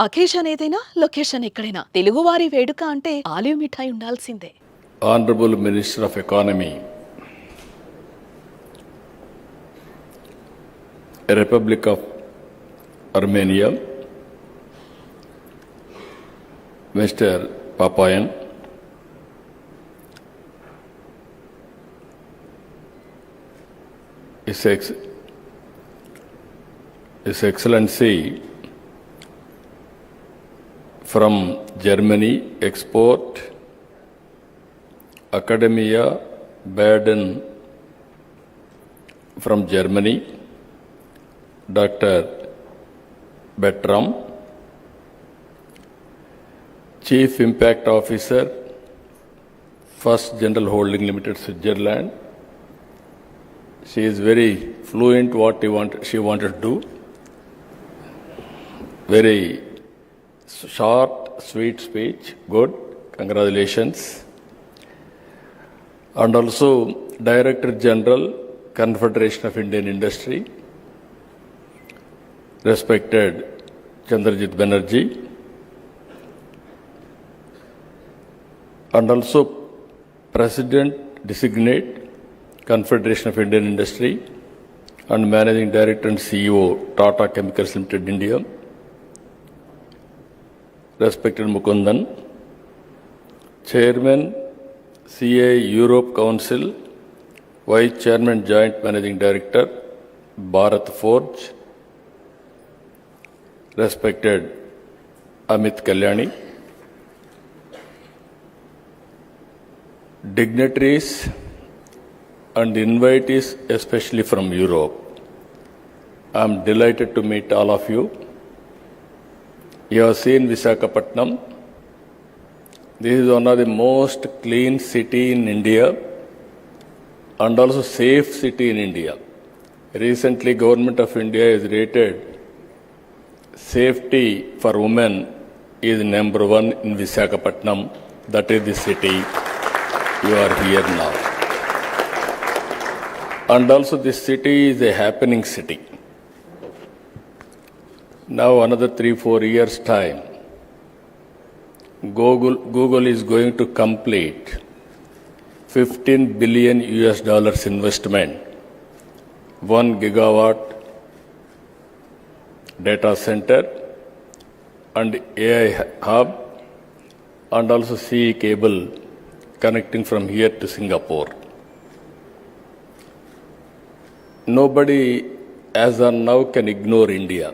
Occasion ఏదైనా location ఎక్కడైనా తెలుగువారి వేడుక అంటే ఆలివ్ మిఠాయి ఉండాల్సిందే. Honorable Minister of Economy, Republic of Armenia, Mr. Papayan, His Excellency from Germany, Export Academia Baden from Germany, Dr. Bertram, Chief Impact Officer, First General Holding Limited, Switzerland. She is very fluent what she wanted to do. Very short, sweet speech, good, congratulations. And also Director General, Confederation of Indian Industry, respected Chandrajit Banerjee, and also President Designate, Confederation of Indian Industry, and Managing Director and CEO, Tata Chemicals Limited, India, respected Mukundan, Chairman, CA Europe Council, Vice Chairman Joint Managing Director, Bharat Forge, respected Amit Kalyani, dignitaries and invitees, especially from Europe. I am delighted to meet all of you. You have seen Visakhapatnam. This is one of the most clean city in India and also safe city in India. Recently, Government of India has rated safety for women is #1 in Visakhapatnam. That is the city you are here now. And also this city is a happening city. Now another 3-4 years time, Google is going to complete $15 billion investment, 1 gigawatt data center and AI hub, and also CE cable connecting from here to Singapore. Nobody as of now can ignore India.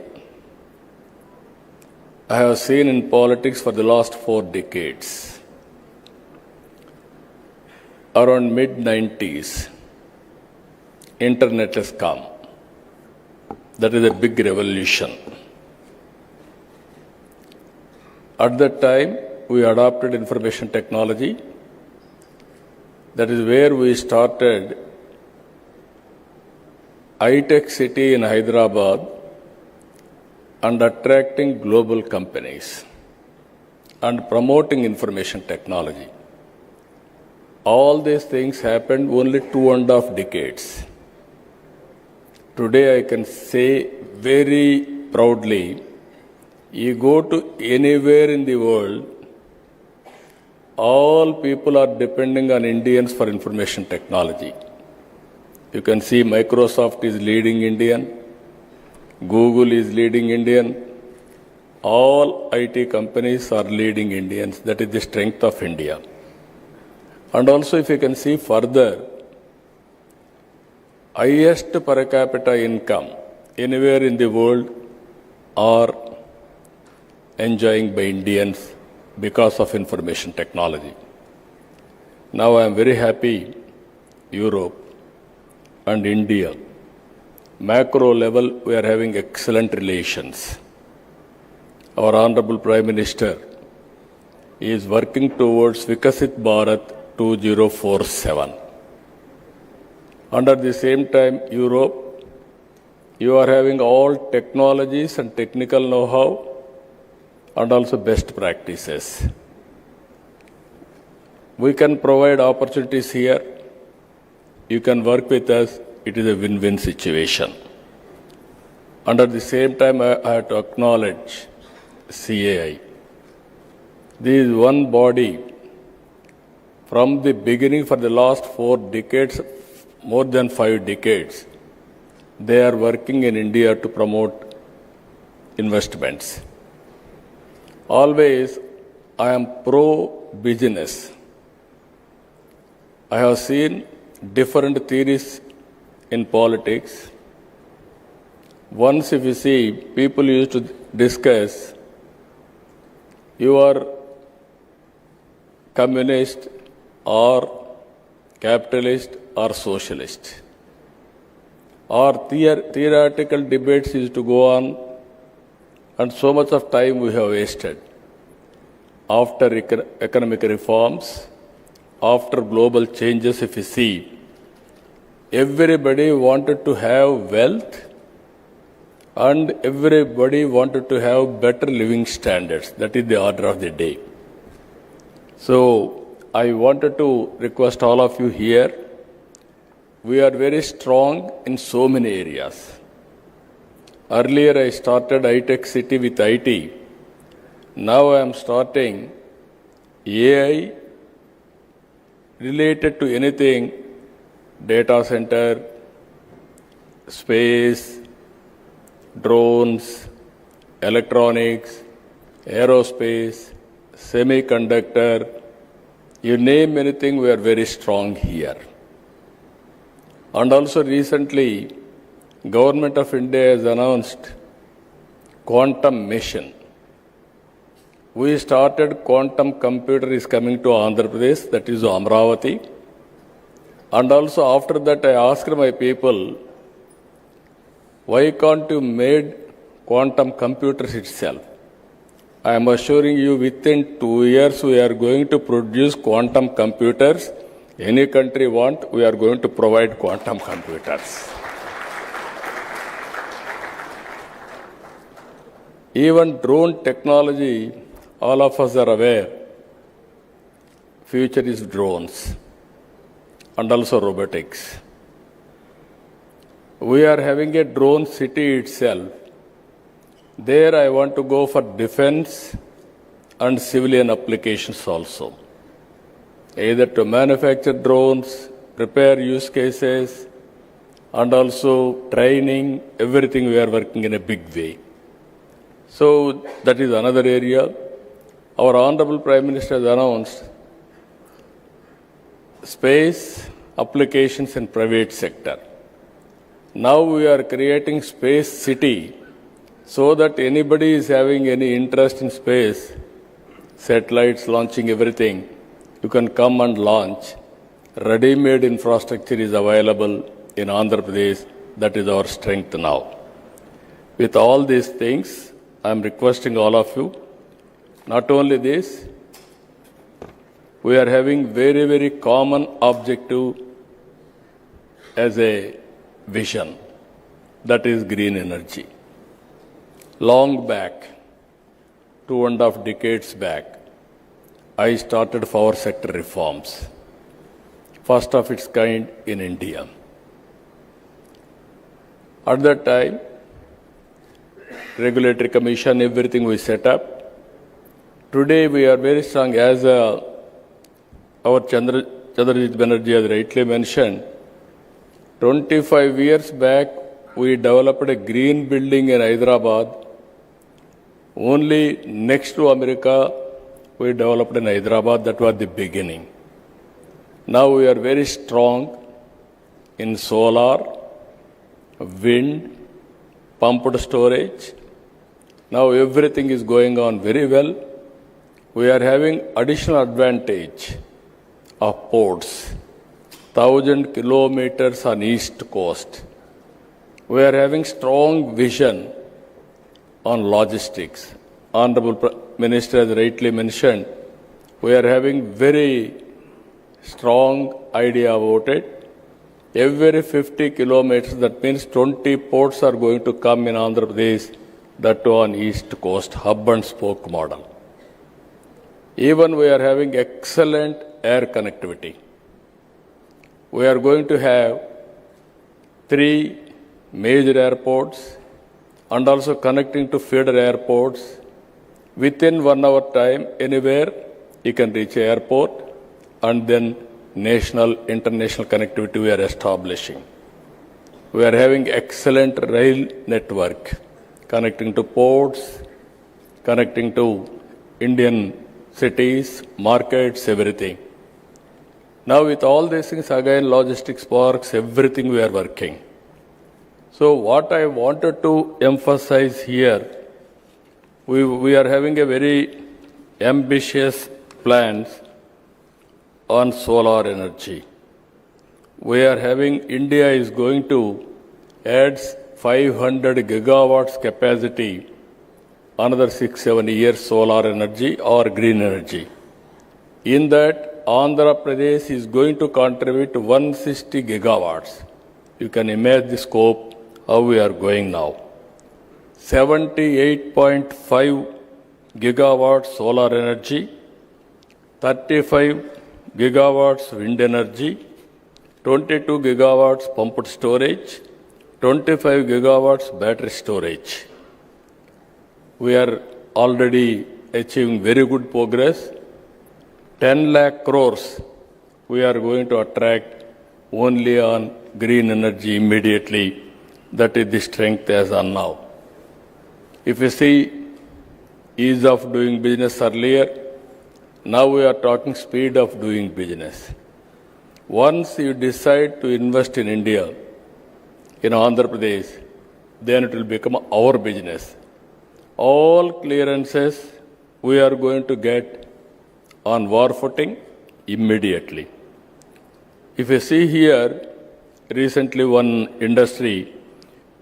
I have seen in politics for the last 4 decades. Around mid-90s, internet has come. That is a big revolution. At that time, we adopted information technology. That is where we started high-tech city in Hyderabad and attracting global companies and promoting information technology. All these things happened only 2.5 decades. Today I can say very proudly, you go to anywhere in the world, all people are depending on Indians for information technology. You can see Microsoft is leading Indian, Google is leading Indian, all IT companies are leading Indians. That is the strength of India. And also if you can see further, highest per capita income anywhere in the world are enjoying by Indians because of information technology. Now I am very happy Europe and India, macro level, we are having excellent relations. Our Honorable Prime Minister is working towards Vikasit Bharat 2047. Under the same time, Europe, you are having all technologies and technical know-how and also best practices. We can provide opportunities here. You can work with us. It is a win-win situation. And at the same time, I have to acknowledge CAI. This is one body from the beginning for the last 4 decades, more than 5 decades. They are working in India to promote investments. Always, I am pro-business. I have seen different theories in politics. Once if you see, people used to discuss, you are communist or capitalist or socialist. Or theoretical debates used to go on, and so much of time we have wasted. After economic reforms, after global changes, if you see, everybody wanted to have wealth and everybody wanted to have better living standards. That is the order of the day. So I wanted to request all of you here, we are very strong in so many areas. Earlier I started iTech City with IT. Now I am starting AI related to anything, data center, space, drones, electronics, aerospace, semiconductor, you name anything, we are very strong here. And also recently, Government of India has announced quantum mission. We started quantum computer is coming to Andhra Pradesh, that is Amravati. And also after that I asked my people, why can't you made quantum computers itself? I am assuring you within 2 years we are going to produce quantum computers. Any country want, we are going to provide quantum computers. Even drone technology, all of us are aware, future is drones and also robotics. We are having a drone city itself. There I want to go for defense and civilian applications also. Either to manufacture drones, prepare use cases, and also training, everything we are working in a big way. So that is another area. Our Honorable Prime Minister has announced space applications in private sector. Now we are creating space city so that anybody is having any interest in space, satellites launching everything, you can come and launch. Ready-made infrastructure is available in Andhra Pradesh. That is our strength now. With all these things, I am requesting all of you, not only this, we are having very, very common objective as a vision, that is green energy. Long back, 2.5 decades back, I started power sector reforms, first of its kind in India. At that time, regulatory commission, everything we set up. Today we are very strong, as our Chandrajit Banerjee has rightly mentioned. 25 years back, we developed a green building in Hyderabad. Only next to America, we developed in Hyderabad. That was the beginning. Now we are very strong in solar, wind, pumped storage. Now everything is going on very well. We are having additional advantage of ports, 1,000 kilometers on east coast. We are having strong vision on logistics. Honorable Minister has rightly mentioned, we are having very strong idea about it. Every 50 kilometers, that means 20 ports are going to come in Andhra Pradesh, that too on east coast, hub and spoke model. Even we are having excellent air connectivity. We are going to have 3 major airports and also connecting to feeder airports, Within 1 hour time, anywhere, you can reach airport, and then national, international connectivity we are establishing. We are having excellent rail network, connecting to ports, connecting to Indian cities, markets, everything. Now with all these things, again, logistics parks, everything we are working. So what I wanted to emphasize here, we are having a very ambitious plans on solar energy. We are having, India is going to add 500 gigawatts capacity, another 6-7 years solar energy or green energy. In that, Andhra Pradesh is going to contribute 160 gigawatts. You can imagine the scope, how we are going now. 78.5 gigawatts solar energy, 35 gigawatts wind energy, 22 gigawatts pumped storage, 25 gigawatts battery storage. We are already achieving very good progress. 10 lakh crores we are going to attract only on green energy immediately. That is the strength as on now. If you see ease of doing business earlier, now we are talking speed of doing business. Once you decide to invest in India, in Andhra Pradesh, then it will become our business. All clearances we are going to get on war footing immediately. If you see here, recently one industry,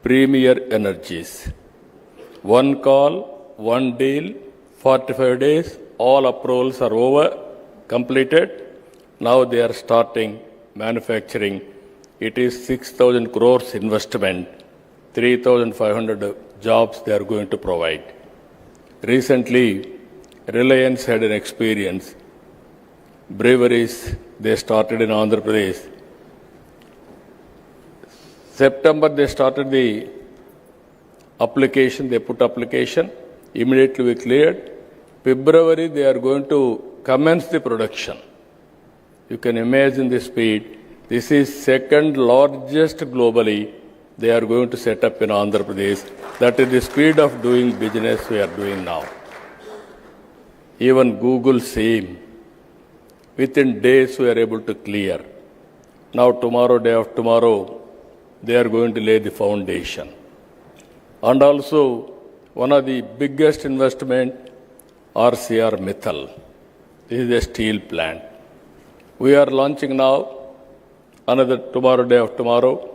Premier Energies, one call, one deal, 45 days, all approvals are over, completed. Now they are starting manufacturing. It is 6,000 crores investment, 3,500 jobs they are going to provide. Recently, Reliance had an experience. Breweries, they started in Andhra Pradesh. September, they started the application, they put application. Immediately we cleared. February, they are going to commence the production. You can imagine the speed. This is second largest globally. They are going to set up in Andhra Pradesh. That is the speed of doing business we are doing now. Even Google same. Within days we are able to clear. Now tomorrow, day after tomorrow, they are going to lay the foundation. And also, one of the biggest investment, RCR Mittal. This is a steel plant. We are launching now, another tomorrow, day after tomorrow.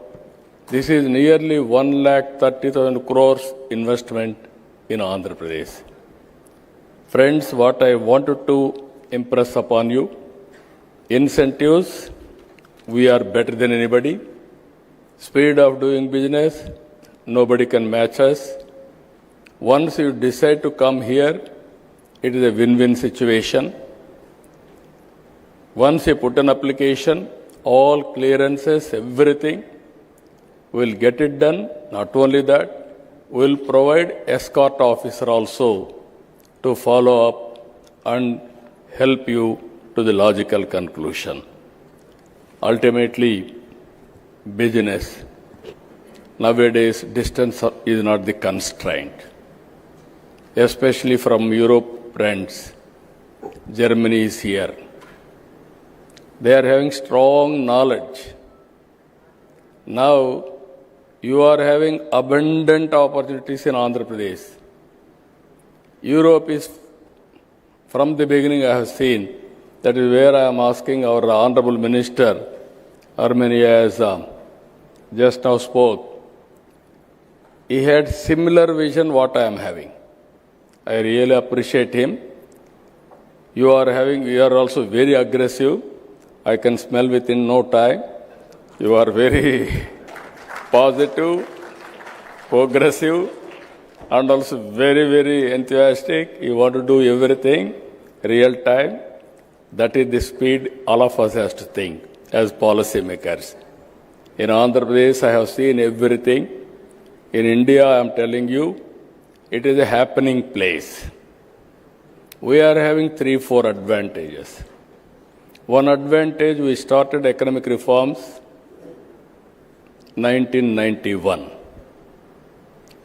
This is nearly 130,000 crores investment in Andhra Pradesh. Friends, what I wanted to impress upon you, incentives, we are better than anybody. Speed of doing business, nobody can match us. Once you decide to come here, it is a win-win situation. Once you put an application, all clearances, everything, we'll get it done. Not only that, we'll provide escort officer also to follow up and help you to the logical conclusion. Ultimately, business. Nowadays, distance is not the constraint. Especially from Europe, friends. Germany is here. They are having strong knowledge. Now, you are having abundant opportunities in Andhra Pradesh. Europe is, from the beginning I have seen, that is where I am asking our Honorable Minister, Armenia has just now spoke. He had similar vision what I am having. I really appreciate him. You are also very aggressive. I can smell within no time. You are very positive, progressive, and also very, very enthusiastic. You want to do everything real time. That is the speed all of us has to think as policy makers. In Andhra Pradesh, I have seen everything. In India, I am telling you, it is a happening place. we are having 3-4 advantages. One advantage, we started economic reforms 1991.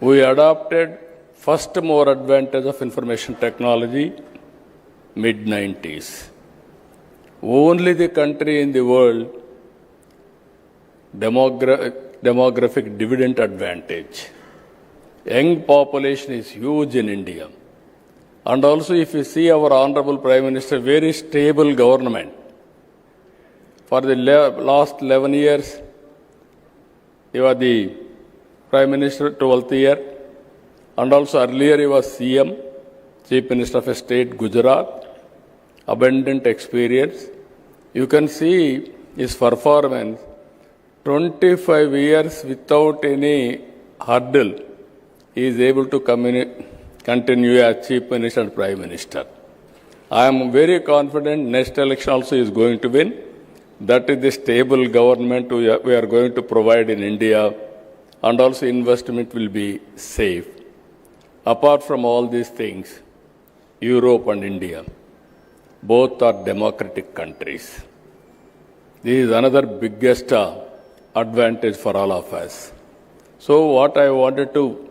We adopted first more advantage of information technology mid-90s. Only the country in the world demographic dividend advantage. Young population is huge in India. And also if you see our Honorable Prime Minister, very stable government. For the last 11 years, he was the Prime Minister 12th year. And also earlier he was CM, Chief Minister of a state, Gujarat. Abundant experience. You can see his performance, 25 years without any hurdle, he is able to continue as Chief Minister and Prime Minister. I am very confident next election also is going to win. That is the stable government we are going to provide in India, and also investment will be safe. Apart from all these things, Europe and India, both are democratic countries. This is another biggest advantage for all of us. So what I wanted to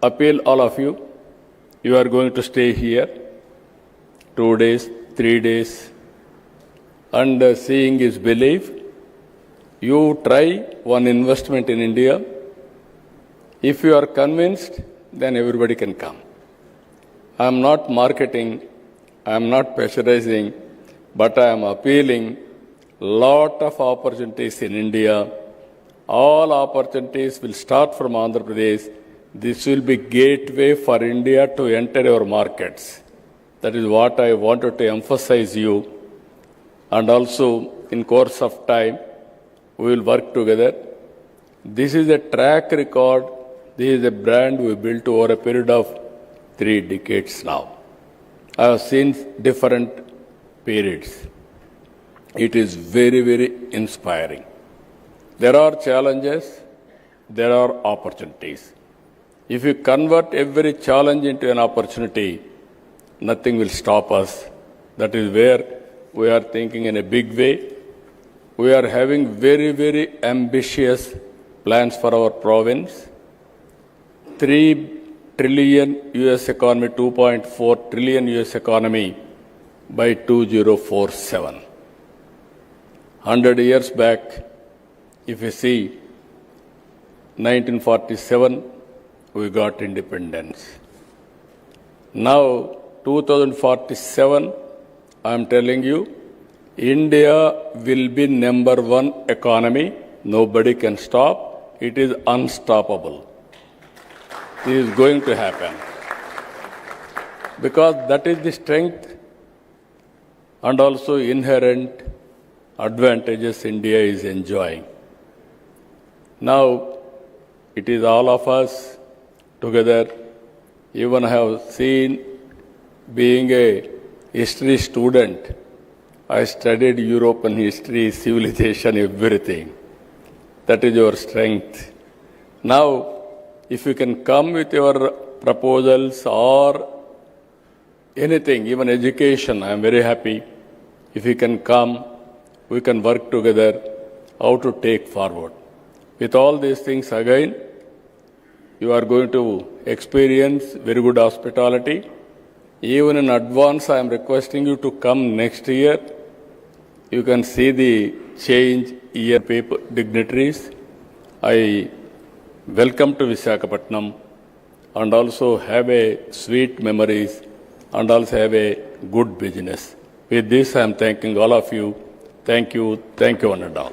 appeal all of you, you are going to stay here 2 days, 3 days, and seeing is belief. You try one investment in India. If you are convinced, then everybody can come. I am not marketing, I am not pressurizing, but I am appealing lot of opportunities in India. All opportunities will start from Andhra Pradesh. This will be gateway for India to enter our markets. That is what I wanted to emphasize you. And also, in course of time, we will work together. This is a track record. This is a brand we built over a period of 3 decades now. I have seen different periods. It is very, very inspiring. There are challenges, there are opportunities. If you convert every challenge into an opportunity, nothing will stop us. That is where we are thinking in a big way. We are having very, very ambitious plans for our province. 3 trillion US economy, 2.4 trillion US economy by 2047. 100 years back, if you see, 1947, we got independence. Now, 2047, I am telling you, India will be #1 economy. Nobody can stop. It is unstoppable. This is going to happen. Because that is the strength and also inherent advantages India is enjoying. Now, it is all of us together. Even I have seen, being a history student, I studied European history, civilization, everything. That is your strength. Now, if you can come with your proposals or anything, even education, I am very happy. If you can come, we can work together how to take forward. With all these things, again, you are going to experience very good hospitality. Even in advance, I am requesting you to come next year. You can see the change year paper dignitaries. I welcome to Visakhapatnam and also have a sweet memories and also have a good business. With this, I am thanking all of you. Thank you, one and all.